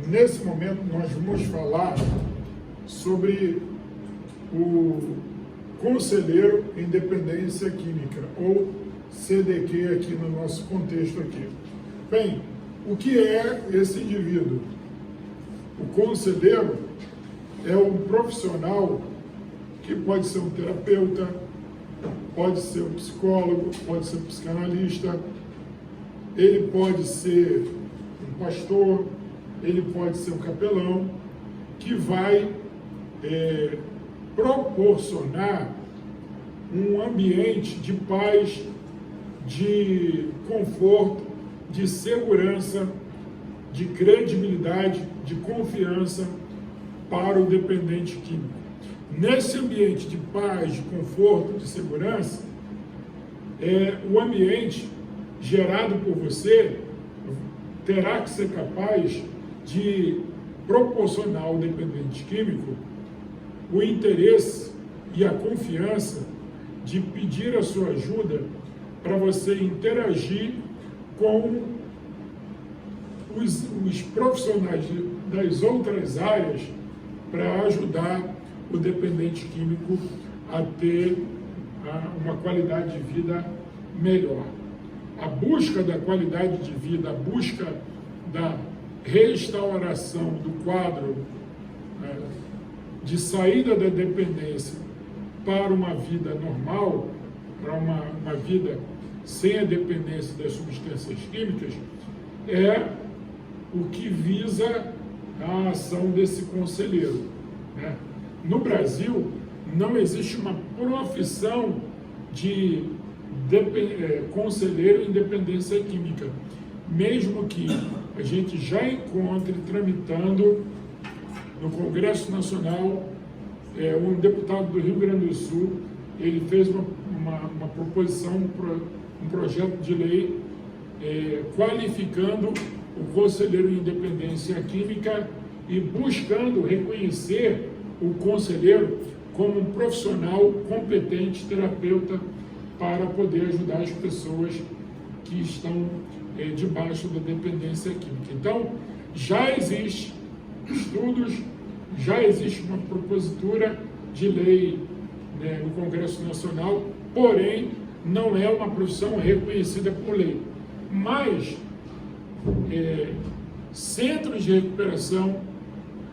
nesse momento, nós vamos falar sobre o conselheiro em dependência química, ou CDQ aqui no nosso contexto aqui. Bem, o que é esse indivíduo? O conselheiro é um profissional que pode ser um terapeuta, pode ser um psicólogo, pode ser um psicanalista, ele pode ser um pastor, ele pode ser um capelão, que vai proporcionar um ambiente de paz, de conforto, de segurança, de credibilidade, de confiança para o dependente químico. Nesse ambiente de paz, de conforto, de segurança, o ambiente gerado por você terá que ser capaz de proporcionar ao dependente químico o interesse e a confiança de pedir a sua ajuda para você interagir com os profissionais das outras áreas para ajudar o dependente químico a ter uma qualidade de vida melhor. A busca da qualidade de vida, a busca da restauração do quadro de saída da dependência para uma vida normal, para uma vida sem a dependência das substâncias químicas, é o que visa a ação desse conselheiro, né? No Brasil, não existe uma profissão de conselheiro em dependência química, mesmo que a gente já encontre tramitando no Congresso Nacional, um deputado do Rio Grande do Sul, ele fez uma proposição, um projeto de lei qualificando o conselheiro em dependência química e buscando reconhecer o conselheiro como um profissional competente, terapeuta, para poder ajudar as pessoas que estão debaixo da dependência química. Então, já existe estudos, já existe uma propositura de lei, né, no Congresso Nacional, porém, não é uma profissão reconhecida por lei. Mas, centros de recuperação,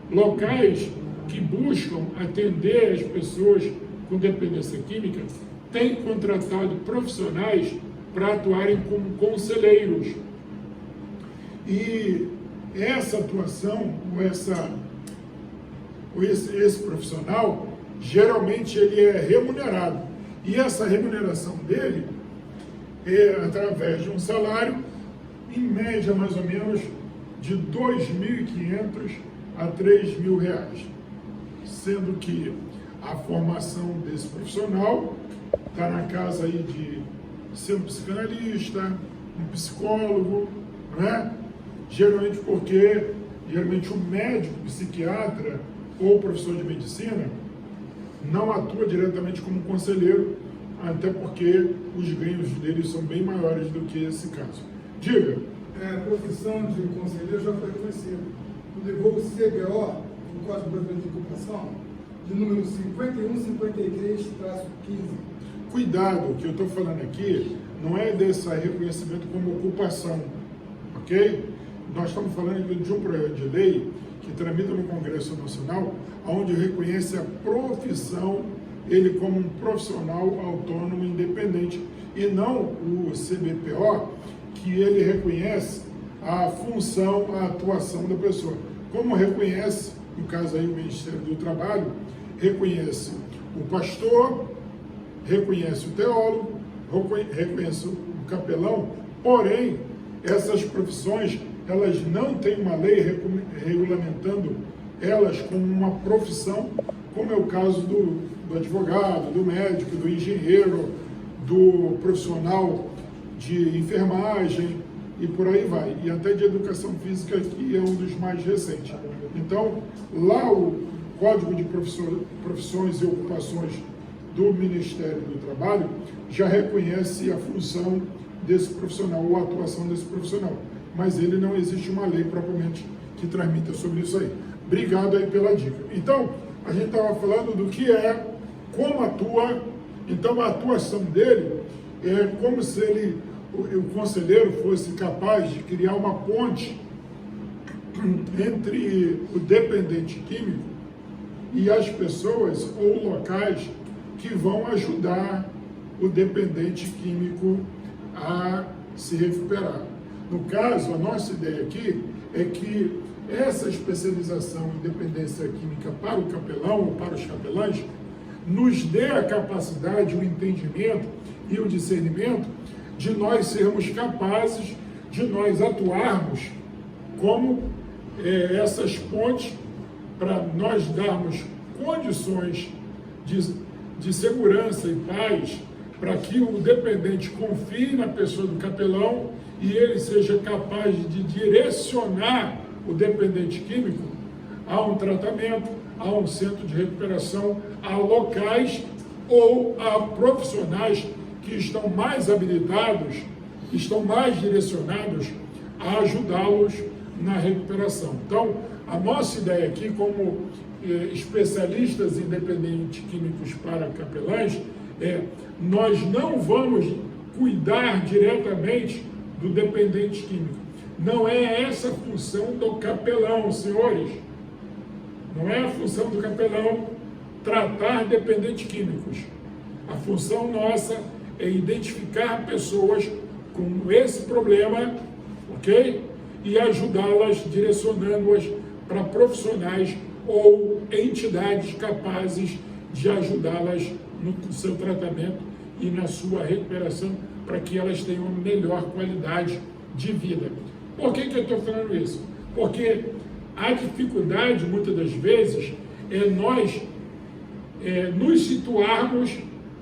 locais que buscam atender as pessoas com dependência química, têm contratado profissionais para atuarem como conselheiros. E essa atuação, esse profissional, geralmente ele é remunerado. E essa remuneração dele é através de um salário, em média mais ou menos de R$ 2.500 a R$ 3.000, sendo que a formação desse profissional está na casa aí de ser um psicanalista, um psicólogo, não é? Geralmente o médico, psiquiatra ou professor de medicina não atua diretamente como conselheiro, até porque os ganhos deles são bem maiores do que esse caso. Diga. A profissão de conselheiro já foi reconhecida. Levou o CBO, o Código Brasileiro de Ocupação, de número 5153-15. Cuidado, que eu estou falando aqui não é desse reconhecimento como ocupação, ok? Nós estamos falando de um projeto de lei que tramita no Congresso Nacional, onde reconhece a profissão, ele como um profissional autônomo independente, e não o CBPO, que ele reconhece a função, a atuação da pessoa. Como reconhece, no caso aí o Ministério do Trabalho, reconhece o pastor, reconhece o teólogo, reconhece o capelão, porém, essas profissões, elas não têm uma lei regulamentando elas como uma profissão, como é o caso do advogado, do médico, do engenheiro, do profissional de enfermagem e por aí vai. E até de educação física, que é um dos mais recentes. Então, lá o Código de Profissões e Ocupações do Ministério do Trabalho já reconhece a função desse profissional, ou a atuação desse profissional. mas ele não existe uma lei propriamente que transmita sobre isso aí. Obrigado aí pela dica. Então, a gente estava falando do que é, como atua. Então, a atuação dele é como se o conselheiro fosse capaz de criar uma ponte entre o dependente químico e as pessoas ou locais que vão ajudar o dependente químico a se recuperar. No caso, a nossa ideia aqui é que essa especialização em dependência química para o capelão ou para os capelães nos dê a capacidade, o entendimento e o discernimento de nós sermos capazes de nós atuarmos como essas pontes para nós darmos condições de segurança e paz para que o dependente confie na pessoa do capelão e ele seja capaz de direcionar o dependente químico a um tratamento, a um centro de recuperação, a locais ou a profissionais que estão mais habilitados, estão mais direcionados a ajudá-los na recuperação. Então, a nossa ideia aqui, como especialistas em dependentes químicos para capelães, nós não vamos cuidar diretamente do dependente químico. Não é essa a função do capelão, senhores. Não é a função do capelão tratar dependentes químicos. A função nossa é identificar pessoas com esse problema, ok? E ajudá-las, direcionando-as para profissionais ou entidades capazes de ajudá-las no seu tratamento e na sua recuperação para que elas tenham melhor qualidade de vida. Por que eu estou falando isso? Porque a dificuldade, muitas das vezes, é nós nos situarmos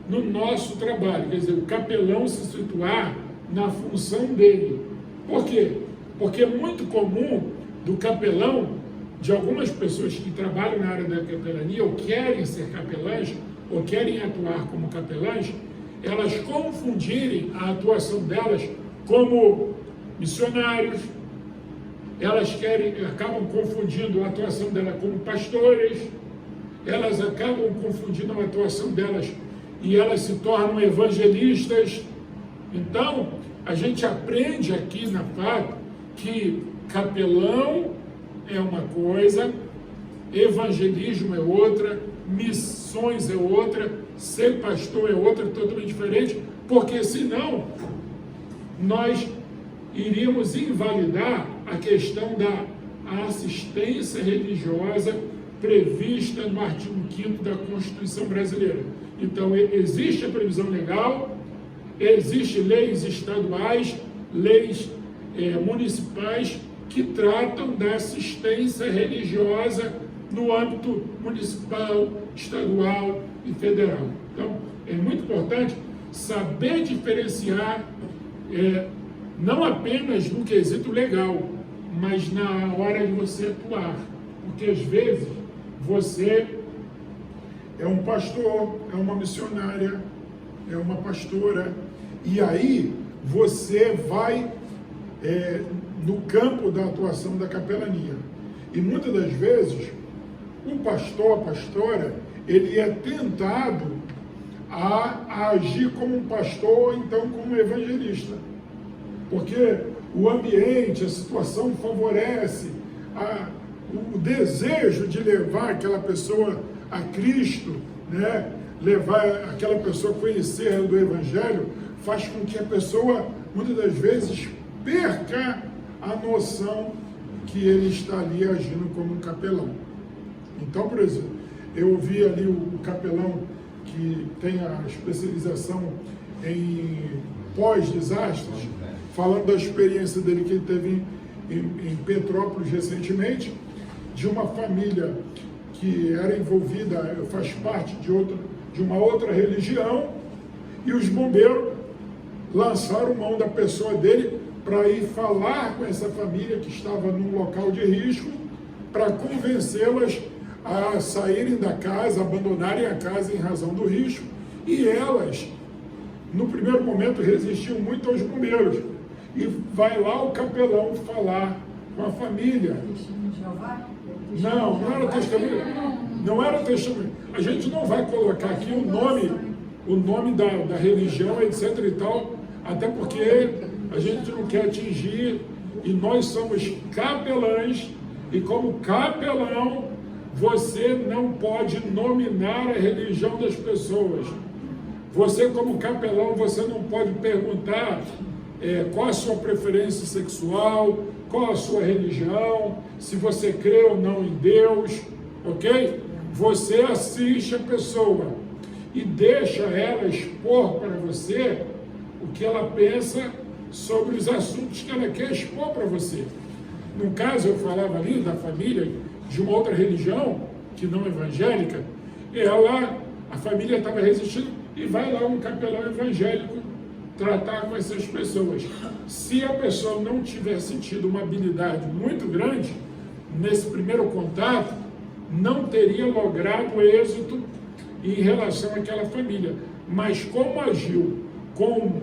no nosso trabalho, quer dizer, o capelão se situar na função dele. Por quê? Porque é muito comum do capelão, de algumas pessoas que trabalham na área da capelania ou querem ser capelãs, ou querem atuar como capelãs, elas confundirem a atuação delas como missionários, elas acabam confundindo a atuação delas como pastores, elas acabam confundindo a atuação delas e elas se tornam evangelistas. Então, a gente aprende aqui na FAP que capelão é uma coisa, evangelismo é outra, missões é outra, ser pastor é outra, totalmente diferente, porque senão nós iríamos invalidar a questão da assistência religiosa prevista no artigo 5º da Constituição Brasileira. Então, existe a previsão legal, existem leis estaduais, leis municipais que tratam da assistência religiosa no âmbito municipal, estadual e federal. Então, é muito importante saber diferenciar não apenas no quesito legal, mas na hora de você atuar. Porque, às vezes, você é um pastor, é uma missionária, é uma pastora, e aí você vai no campo da atuação da capelania. E muitas das vezes, o pastor, a pastora, ele é tentado a agir como um pastor ou então como um evangelista. Porque o ambiente, a situação favorece o desejo de levar aquela pessoa a Cristo, né? Levar aquela pessoa a conhecer do Evangelho, faz com que a pessoa, muitas das vezes, perca a noção que ele está ali agindo como um capelão. Então, por exemplo, eu ouvi ali o capelão que tem a especialização em pós-desastres, falando da experiência dele que ele teve em Petrópolis recentemente, de uma família que era envolvida, faz parte de uma outra religião, e os bombeiros lançaram mão da pessoa dele para ir falar com essa família que estava num local de risco, para convencê-las a saírem da casa, abandonarem a casa em razão do risco, e elas, no primeiro momento, resistiam muito aos bombeiros. e vai lá o capelão falar com a família. Testemunho de Jeová? Não era testemunho. Não era testemunho. A gente não vai colocar aqui o nome da religião, etc. e tal, até porque a gente não quer atingir, e nós somos capelães, e como capelão, você não pode nominar a religião das pessoas. Você, como capelão, você não pode perguntar qual a sua preferência sexual, qual a sua religião, se você crê ou não em Deus, ok? Você assiste a pessoa e deixa ela expor para você o que ela pensa sobre os assuntos que ela quer expor para você. No caso, eu falava ali da família de uma outra religião, que não evangélica, a família estava resistindo, e vai lá um capelão evangélico tratar com essas pessoas. Se a pessoa não tivesse tido uma habilidade muito grande nesse primeiro contato, não teria logrado êxito em relação àquela família. Mas como agiu com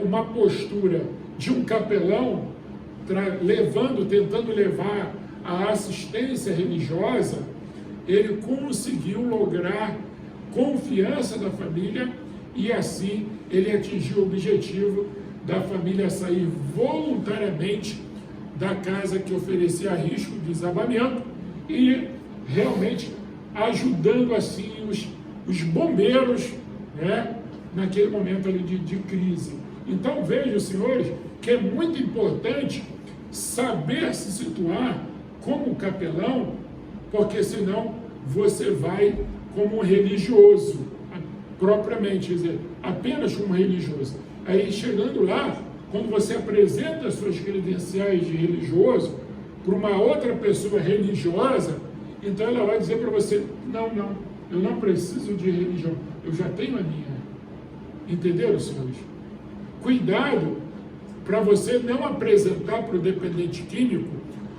uma postura de um capelão, tentando levar a assistência religiosa, ele conseguiu lograr confiança da família, e assim ele atingiu o objetivo da família sair voluntariamente da casa que oferecia risco de desabamento, e realmente ajudando assim os bombeiros, né, naquele momento ali de crise. Então vejam, senhores, que é muito importante saber se situar como capelão, porque senão você vai como um religioso, propriamente, quer dizer, apenas como religioso. Aí chegando lá, quando você apresenta as suas credenciais de religioso para uma outra pessoa religiosa, então ela vai dizer para você, não, eu não preciso de religião, eu já tenho a minha. Entenderam, senhores? Cuidado para você não apresentar para o dependente químico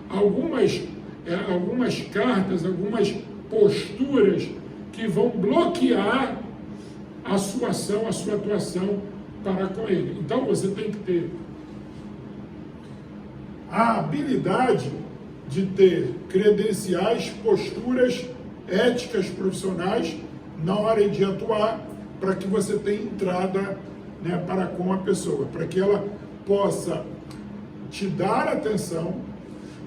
algumas cartas, algumas posturas que vão bloquear a sua ação, a sua atuação para com ele. Então você tem que ter a habilidade de ter credenciais, posturas éticas profissionais na hora de atuar, para que você tenha entrada, né, para com a pessoa, para que ela possa te dar atenção.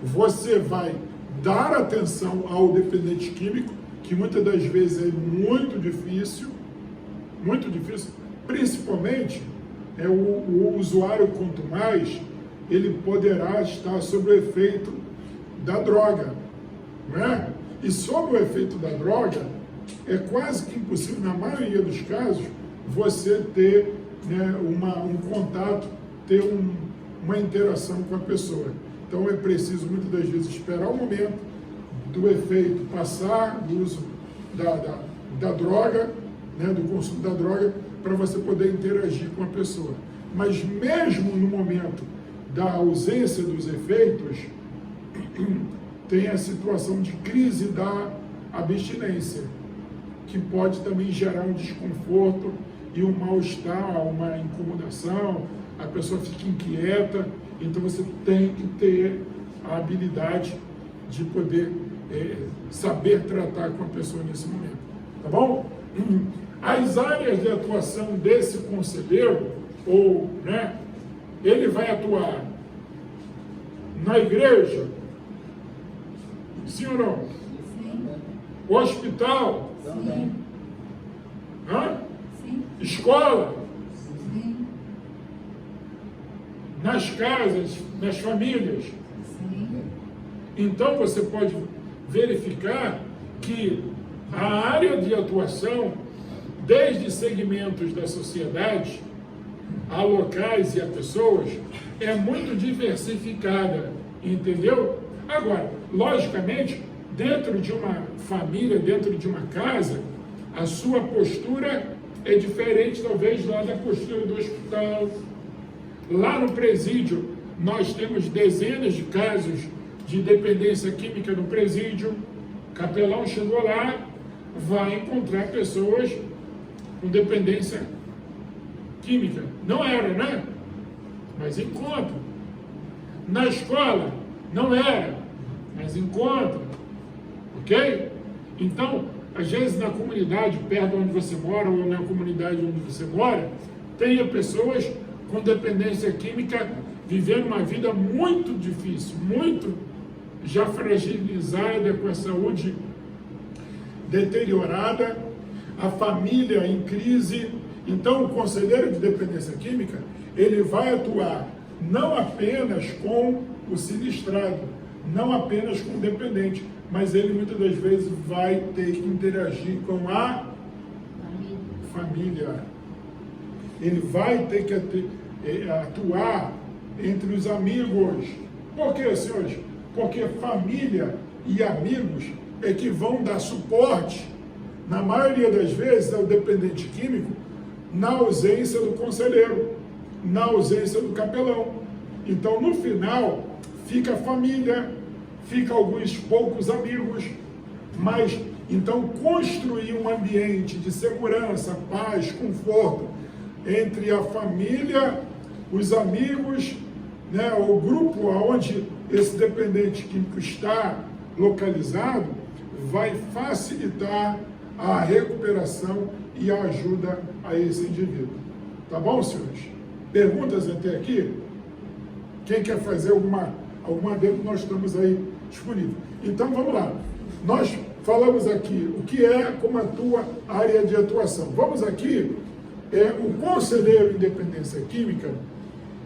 Você vai dar atenção ao dependente químico, que muitas das vezes é muito difícil, principalmente o usuário, quanto mais, ele poderá estar sob o efeito da droga, não é? E sob o efeito da droga, é quase que impossível, na maioria dos casos, você ter, né, um contato, ter uma interação com a pessoa. Então é preciso, muitas das vezes, esperar o momento do efeito passar, do uso da droga, né, do consumo da droga, para você poder interagir com a pessoa. Mas mesmo no momento da ausência dos efeitos, tem a situação de crise da abstinência, que pode também gerar um desconforto e um mal-estar, uma incomodação, a pessoa fica inquieta. Então você tem que ter a habilidade de poder saber tratar com a pessoa nesse momento, tá bom? As áreas de atuação desse conselheiro, né, ele vai atuar na igreja, sim ou não? Sim. Hospital? Sim. Hã? Sim. Escola? Sim. Nas casas, nas famílias? Sim. Então você pode verificar que a área de atuação, desde segmentos da sociedade, a locais e a pessoas, é muito diversificada, entendeu? Agora, logicamente, dentro de uma família, dentro de uma casa, a sua postura é diferente, talvez, lá da postura do hospital. Lá no presídio, nós temos dezenas de casos de dependência química no presídio. O capelão chegou lá, vai encontrar pessoas com dependência química. Não era, né? mas encontra. Na escola, não era, mas encontra. Ok? Então, às vezes na comunidade, perto onde você mora, ou na comunidade onde você mora, tenha pessoas com dependência química vivendo uma vida muito difícil, muito já fragilizada, com a saúde deteriorada, a família em crise. Então, o conselheiro de dependência química, ele vai atuar não apenas com o sinistrado, não apenas com o dependente, mas ele muitas das vezes vai ter que interagir com a família. Ele vai ter que atuar entre os amigos. Por quê, senhores? Porque família e amigos é que vão dar suporte, na maioria das vezes, ao dependente químico, na ausência do conselheiro, na ausência do capelão. Então, no final, fica a família, fica alguns poucos amigos, mas, então, construir um ambiente de segurança, paz, conforto, entre a família, os amigos, né, o grupo onde esse dependente químico está localizado, vai facilitar a recuperação e a ajuda a esse indivíduo. Tá bom, senhores? Perguntas até aqui? Quem quer fazer alguma dentro, nós estamos aí disponíveis. Então, vamos lá. Nós falamos aqui o que é, como atua a área de atuação. Vamos aqui, o conselheiro em dependência química,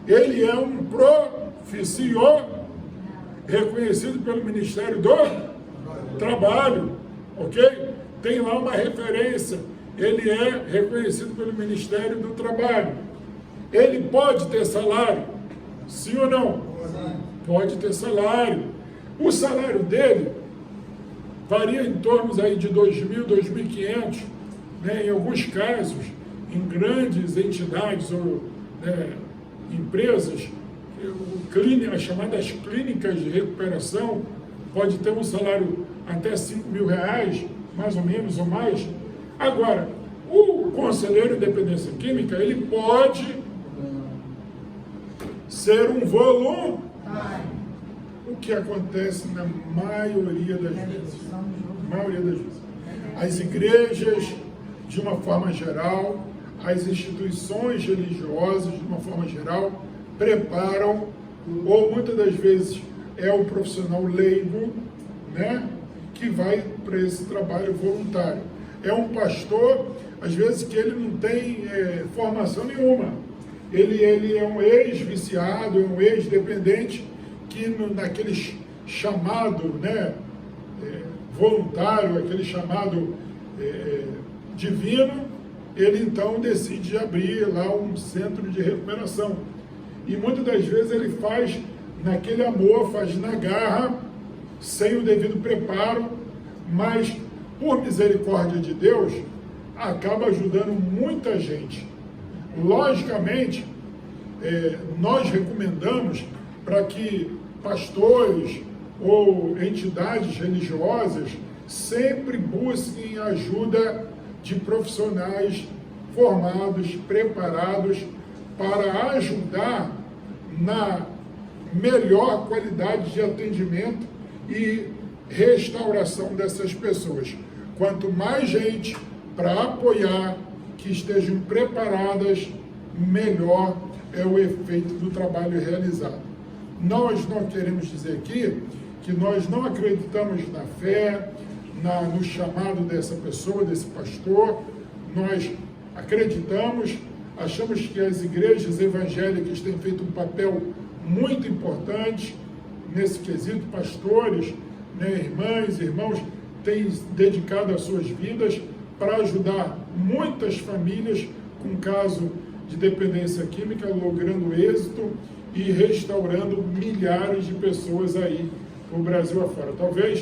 ele é um profissional reconhecido pelo Ministério do Trabalho, ok? Tem lá uma referência, ele é reconhecido pelo Ministério do Trabalho. Ele pode ter salário? Sim ou não? Pode ter salário. O salário dele varia em torno aí de 2.000, 2.500, né? Em alguns casos, em grandes entidades ou empresas, as chamadas clínicas de recuperação, pode ter um salário até R$5.000, mais ou menos, ou mais. Agora, o conselheiro em dependência química, ele pode ser um voluntário. O que acontece na maioria das vezes. As igrejas, de uma forma geral, as instituições religiosas, de uma forma geral, preparam, ou muitas das vezes é um profissional leigo, né, que vai para esse trabalho voluntário. É um pastor, às vezes, que ele não tem formação nenhuma. Ele é um ex-viciado, é um ex-dependente, que naquele chamado, né, voluntário, aquele chamado divino, ele então decide abrir lá um centro de recuperação. E muitas das vezes ele faz naquele amor, faz na garra, sem o devido preparo, mas por misericórdia de Deus, acaba ajudando muita gente. Logicamente, nós recomendamos para que pastores ou entidades religiosas sempre busquem a ajuda de profissionais formados, preparados, para ajudar na melhor qualidade de atendimento e restauração dessas pessoas. Quanto mais gente para apoiar, que estejam preparadas, melhor é o efeito do trabalho realizado. Nós não queremos dizer aqui que nós não acreditamos na fé, no chamado dessa pessoa, desse pastor. Nós acreditamos, achamos que as igrejas evangélicas têm feito um papel muito importante nesse quesito. Pastores, né, irmãs, irmãos, têm dedicado as suas vidas para ajudar muitas famílias com caso de dependência química, logrando êxito e restaurando milhares de pessoas aí no Brasil afora. Talvez